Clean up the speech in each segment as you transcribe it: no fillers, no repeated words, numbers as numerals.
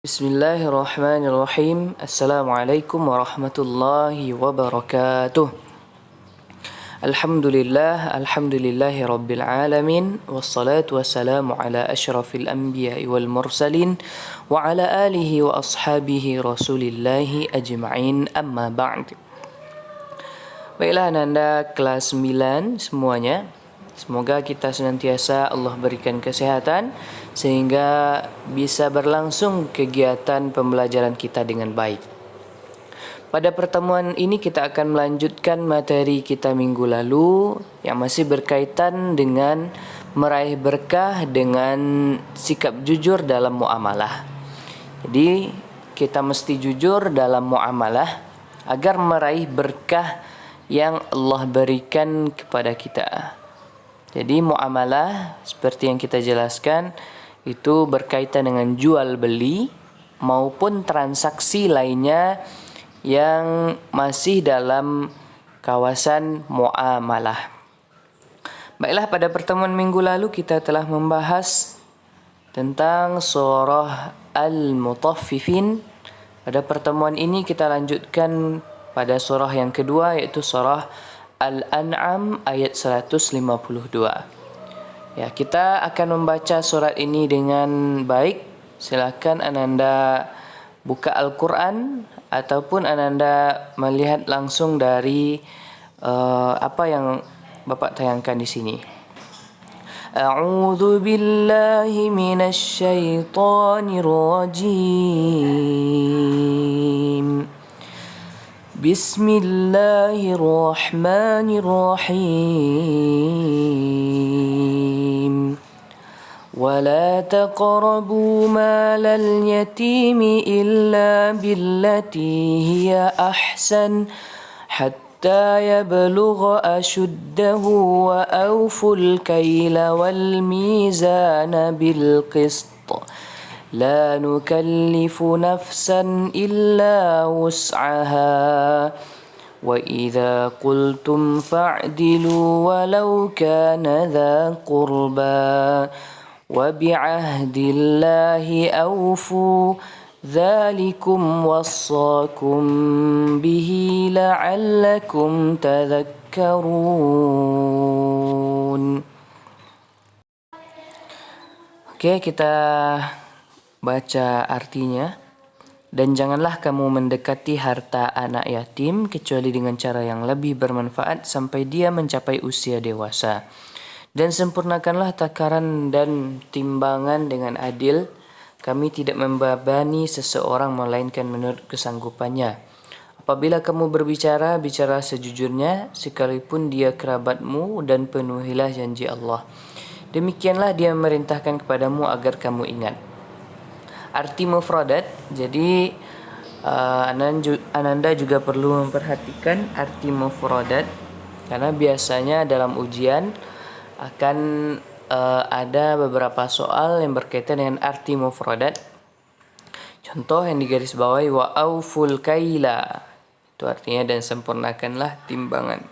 Bismillahirrahmanirrahim. Assalamualaikum warahmatullahi wabarakatuh. Alhamdulillahi rabbil alamin. Wassalatu wassalamu ala ashrafil anbiya'i wal mursalin wa ala alihi wa ashabihi rasulillahi ajma'in, amma ba'd. Baiklah Ananda kelas 9 semuanya. Semoga kita senantiasa Allah berikan kesehatan sehingga bisa berlangsung kegiatan pembelajaran kita dengan baik. Pada pertemuan ini kita akan melanjutkan materi kita minggu lalu yang masih berkaitan dengan meraih berkah dengan sikap jujur dalam muamalah. Jadi kita mesti jujur dalam muamalah agar meraih berkah yang Allah berikan kepada kita. Jadi muamalah seperti yang kita jelaskan itu berkaitan dengan jual beli maupun transaksi lainnya yang masih dalam kawasan muamalah. Baiklah, pada pertemuan minggu lalu kita telah membahas tentang surah Al-Mutaffifin. Pada pertemuan ini kita lanjutkan pada surah yang kedua, yaitu surah Al-An'am ayat 152. Ya, kita akan membaca surat ini dengan baik. Silakan Ananda buka Al-Quran ataupun Ananda melihat langsung dari apa yang Bapak tayangkan di sini. A'udzu billahi minasy syaithanir rajim. Bismillahirrahmanirrahim. ولا تقربوا مال اليتيم إلا بالتي هي أحسن حتى يبلغ أشده وأوفوا الكيل والميزان بالقسط لا نكلف نفسا إلا وسعها وإذا قلتم فاعدلوا ولو كان ذا قربى وبعهد الله أوفوا ذلكم وصاكم به لعلكم تذكرون. Oke, kita baca artinya. Dan janganlah kamu mendekati harta anak yatim kecuali dengan cara yang lebih bermanfaat sampai dia mencapai usia dewasa. Dan sempurnakanlah takaran dan timbangan dengan adil. Kami tidak membebani seseorang melainkan menurut kesanggupannya. Apabila kamu berbicara, bicara sejujurnya sekalipun dia kerabatmu, dan penuhilah janji Allah. Demikianlah dia memerintahkan kepadamu agar kamu ingat. Arti mufradat, jadi Ananda juga perlu memperhatikan arti mufradat karena biasanya dalam ujian akan ada beberapa soal yang berkaitan dengan arti mufradat. Contoh yang digarisbawahi, wa auful kaila, itu artinya dan sempurnakanlah timbangan.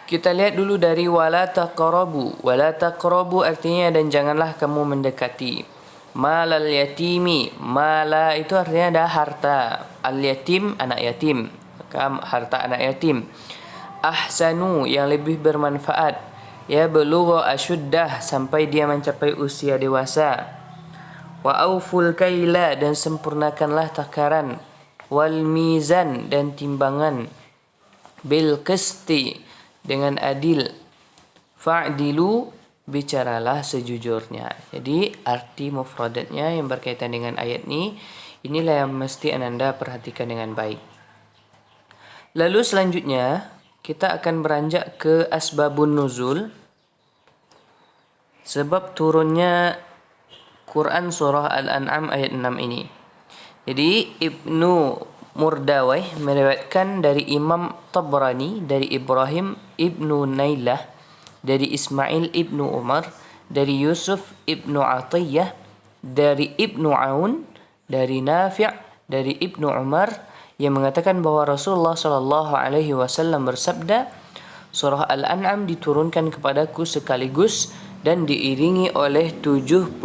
Kita lihat dulu dari wala taqrabu. Wala taqrabu artinya dan janganlah kamu mendekati. Malal yatimi, mala itu artinya ada harta. Al yatim, anak yatim, maka harta anak yatim. Ahsanu, yang lebih bermanfaat. Ya belugha asyuddah, sampai dia mencapai usia dewasa. Wa auful kaila, dan sempurnakanlah takaran. Wal mizan, dan timbangan. Bil qisti, dengan adil. Fa'dilu, bicaralah sejujurnya. Jadi arti mufradatnya yang berkaitan dengan ayat ini, inilah yang mesti Ananda perhatikan dengan baik. Lalu selanjutnya kita akan beranjak ke asbabun nuzul, sebab turunnya Quran surah Al-An'am ayat 6 ini. Jadi Ibnu Murdawai meriwayatkan dari Imam Tabrani dari Ibrahim Ibnu Nailah dari Ismail Ibnu Umar, dari Yusuf Ibnu Atiyah, dari Ibnu Aun, dari Nafi', dari Ibnu Umar, yang mengatakan bahwa Rasulullah Shallallahu Alaihi Wasallam bersabda, surah Al-An'am diturunkan kepadaku sekaligus dan diiringi oleh 70.000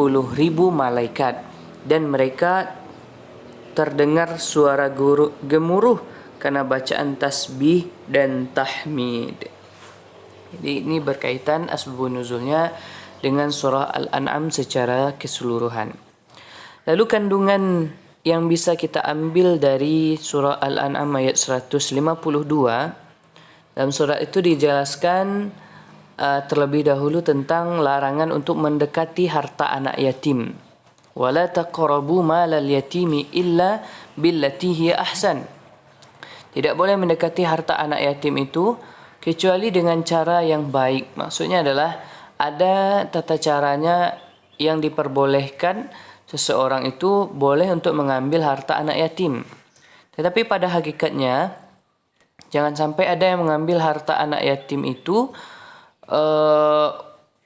malaikat. dan mereka terdengar suara gemuruh karena bacaan tasbih dan tahmid. Jadi ini berkaitan asbabun nuzulnya dengan surah Al-An'am secara keseluruhan. Lalu kandungan yang bisa kita ambil dari surah Al-An'am ayat 152, dalam surah itu dijelaskan terlebih dahulu tentang larangan untuk mendekati harta anak yatim. Wala taqrabu malal yatimi illa billati hiya ahsan. Tidak boleh mendekati harta anak yatim itu kecuali dengan cara yang baik. Maksudnya adalah ada tata caranya yang diperbolehkan seseorang itu boleh untuk mengambil harta anak yatim. Tetapi pada hakikatnya jangan sampai ada yang mengambil harta anak yatim itu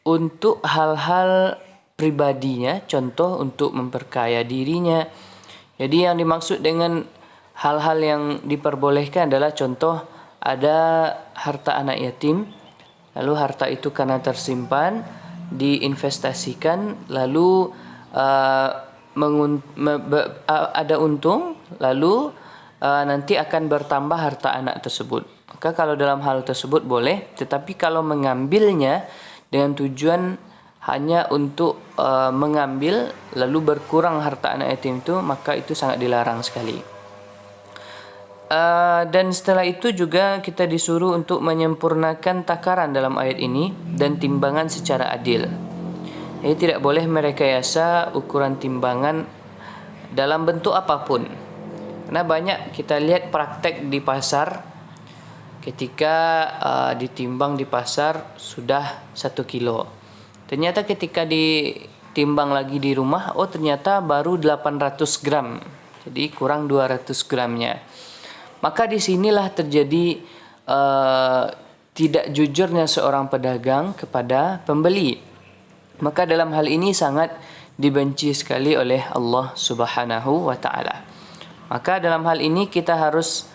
untuk hal-hal pribadinya, contoh untuk memperkaya dirinya. Jadi yang dimaksud dengan hal-hal yang diperbolehkan adalah contoh ada harta anak yatim, lalu harta itu karena tersimpan diinvestasikan, lalu ada untung, lalu nanti akan bertambah harta anak tersebut. Maka kalau dalam hal tersebut boleh, tetapi kalau mengambilnya dengan tujuan hanya untuk mengambil lalu berkurang harta anak yatim itu, maka itu sangat dilarang sekali. Dan setelah itu juga kita disuruh untuk menyempurnakan takaran dalam ayat ini dan timbangan secara adil. Jadi tidak boleh merekayasa ukuran timbangan dalam bentuk apapun. Karena banyak kita lihat praktek di pasar, ketika ditimbang di pasar sudah 1 kilo. Ternyata ketika ditimbang lagi di rumah, ternyata baru 800 gram. Jadi kurang 200 gramnya. Maka disinilah terjadi tidak jujurnya seorang pedagang kepada pembeli. Maka dalam hal ini sangat dibenci sekali oleh Allah Subhanahu wa ta'ala. Maka dalam hal ini kita harus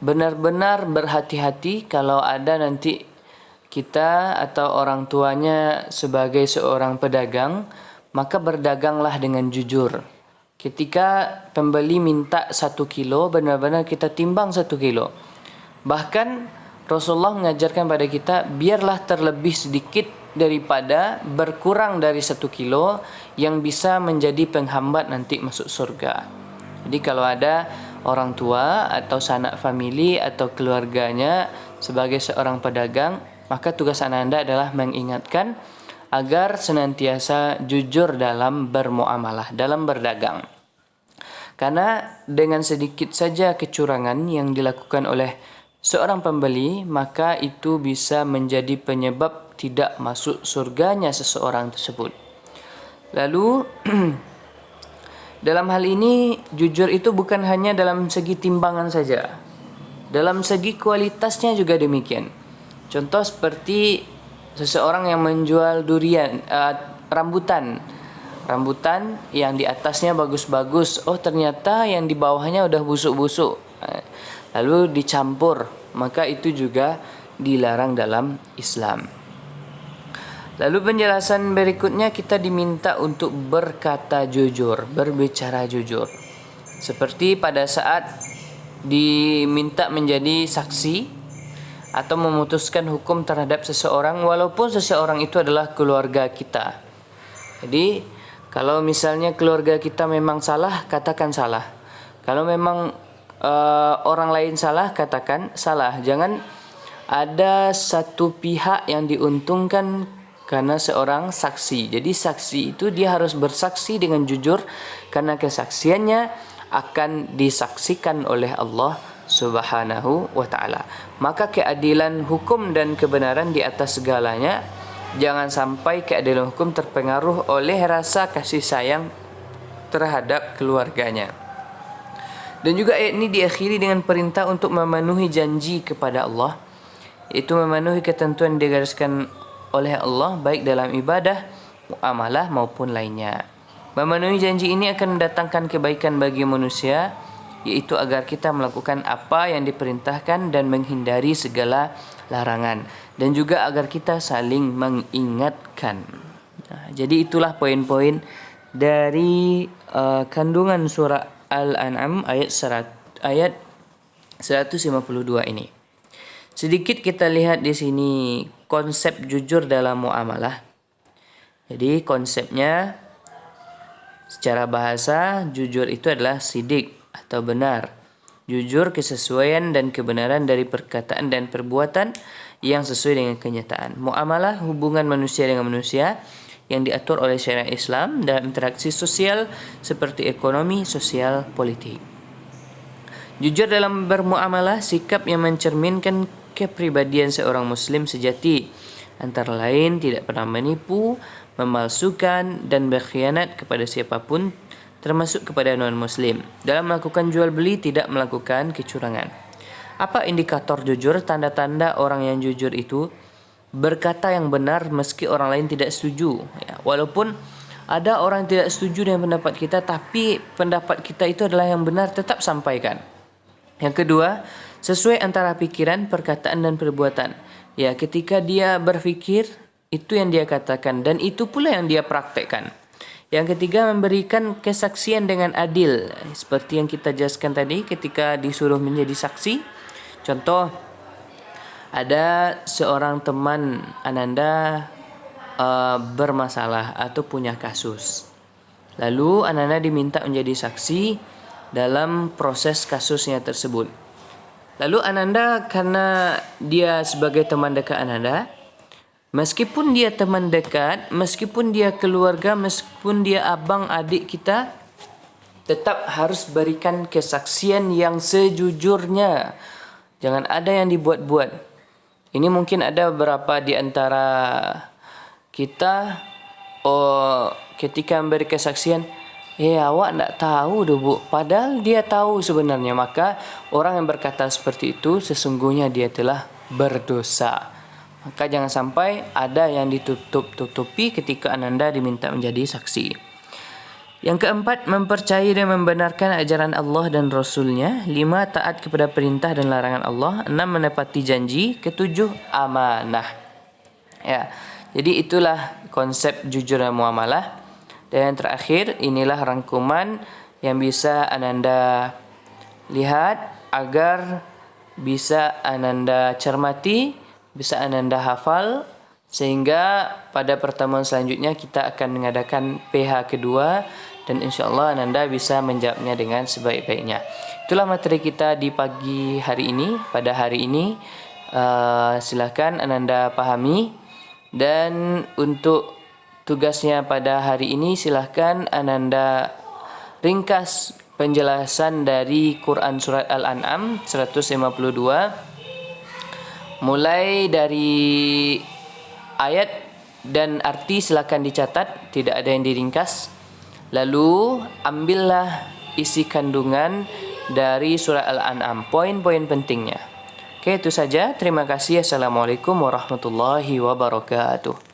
benar-benar berhati-hati kalau ada nanti kita atau orang tuanya sebagai seorang pedagang, maka berdaganglah dengan jujur. Ketika pembeli minta 1 kilo, benar-benar kita timbang 1 kilo. Bahkan Rasulullah mengajarkan pada kita, biarlah terlebih sedikit daripada berkurang dari 1 kilo yang bisa menjadi penghambat nanti masuk surga. Jadi kalau ada orang tua atau sanak famili atau keluarganya sebagai seorang pedagang, maka tugas Anda adalah mengingatkan agar senantiasa jujur dalam bermuamalah, dalam berdagang. Karena dengan sedikit saja kecurangan yang dilakukan oleh seorang pembeli, maka itu bisa menjadi penyebab tidak masuk surganya seseorang tersebut. Lalu dalam hal ini jujur itu bukan hanya dalam segi timbangan saja, dalam segi kualitasnya juga demikian. Contoh seperti seseorang yang menjual rambutan yang di atasnya bagus-bagus, ternyata yang di bawahnya udah busuk-busuk, lalu dicampur, maka itu juga dilarang dalam Islam. Lalu penjelasan berikutnya, kita diminta untuk berkata jujur, berbicara jujur. Seperti pada saat diminta menjadi saksi atau memutuskan hukum terhadap seseorang, walaupun seseorang itu adalah keluarga kita. Jadi kalau misalnya keluarga kita memang salah, katakan salah. Kalau memang orang lain salah, katakan salah. Jangan ada satu pihak yang diuntungkan karena seorang saksi. Jadi saksi itu dia harus bersaksi dengan jujur, karena kesaksiannya akan disaksikan oleh Allah Subhanahu wa ta'ala. Maka keadilan hukum dan kebenaran di atas segalanya. Jangan sampai keadilan hukum terpengaruh oleh rasa kasih sayang terhadap keluarganya. Dan juga ayat ini diakhiri dengan perintah untuk memenuhi janji kepada Allah, yaitu memenuhi ketentuan yang digariskan oleh Allah baik dalam ibadah, muamalah maupun lainnya. Memenuhi janji ini akan mendatangkan kebaikan bagi manusia, yaitu agar kita melakukan apa yang diperintahkan dan menghindari segala larangan, dan juga agar kita saling mengingatkan. Jadi itulah poin-poin dari kandungan surah Al-An'am ayat 152 ini. Sedikit kita lihat di sini konsep jujur dalam muamalah. Jadi konsepnya secara bahasa jujur itu adalah sidik atau benar. Jujur kesesuaian dan kebenaran dari perkataan dan perbuatan yang sesuai dengan kenyataan. Muamalah hubungan manusia dengan manusia yang diatur oleh syariat Islam dalam interaksi sosial seperti ekonomi, sosial, politik. Jujur dalam bermuamalah sikap yang mencerminkan kepribadian seorang muslim sejati, antara lain tidak pernah menipu, memalsukan dan berkhianat kepada siapapun termasuk kepada non-muslim. Dalam melakukan jual beli tidak melakukan kecurangan. Apa indikator jujur? Tanda-tanda orang yang jujur itu berkata yang benar meski orang lain tidak setuju. Ya, walaupun ada orang yang tidak setuju dengan pendapat kita, tapi pendapat kita itu adalah yang benar, tetap sampaikan. Yang kedua, sesuai antara pikiran, perkataan dan perbuatan. Ya, ketika dia berpikir, itu yang dia katakan dan itu pula yang dia praktekkan. Yang ketiga, memberikan kesaksian dengan adil. Seperti yang kita jelaskan tadi ketika disuruh menjadi saksi. Contoh, ada seorang teman Ananda bermasalah atau punya kasus. Lalu Ananda diminta menjadi saksi dalam proses kasusnya tersebut. Lalu Ananda, karena dia sebagai teman dekat Ananda, meskipun dia teman dekat, meskipun dia keluarga, meskipun dia abang adik kita, tetap harus berikan kesaksian yang sejujurnya. Jangan ada yang dibuat-buat. Ini mungkin ada beberapa di antara kita ketika memberi kesaksian, awak tak tahu dah bu. Padahal dia tahu sebenarnya. Maka orang yang berkata seperti itu sesungguhnya dia telah berdosa. Maka jangan sampai ada yang ditutup-tutupi ketika Ananda diminta menjadi saksi. Yang keempat, mempercayai dan membenarkan ajaran Allah dan Rasul-Nya. 5, taat kepada perintah dan larangan Allah. 6, menepati janji. 7, amanah. Ya, jadi itulah konsep jujur dan muamalah. Dan yang terakhir, inilah rangkuman yang bisa Ananda lihat agar bisa Ananda cermati, bisa Ananda hafal, sehingga pada pertemuan selanjutnya kita akan mengadakan PH kedua dan insyaAllah Ananda bisa menjawabnya dengan sebaik-baiknya. Itulah materi kita di pagi hari ini. Pada hari ini silakan Ananda pahami, dan untuk tugasnya pada hari ini silakan Ananda ringkas penjelasan dari Quran Surat Al-An'am 152 mulai dari ayat dan arti silakan dicatat, tidak ada yang diringkas. Lalu ambillah isi kandungan dari surah Al-An'am, poin-poin pentingnya. Oke, itu saja. Terima kasih. Assalamualaikum warahmatullahi wabarakatuh.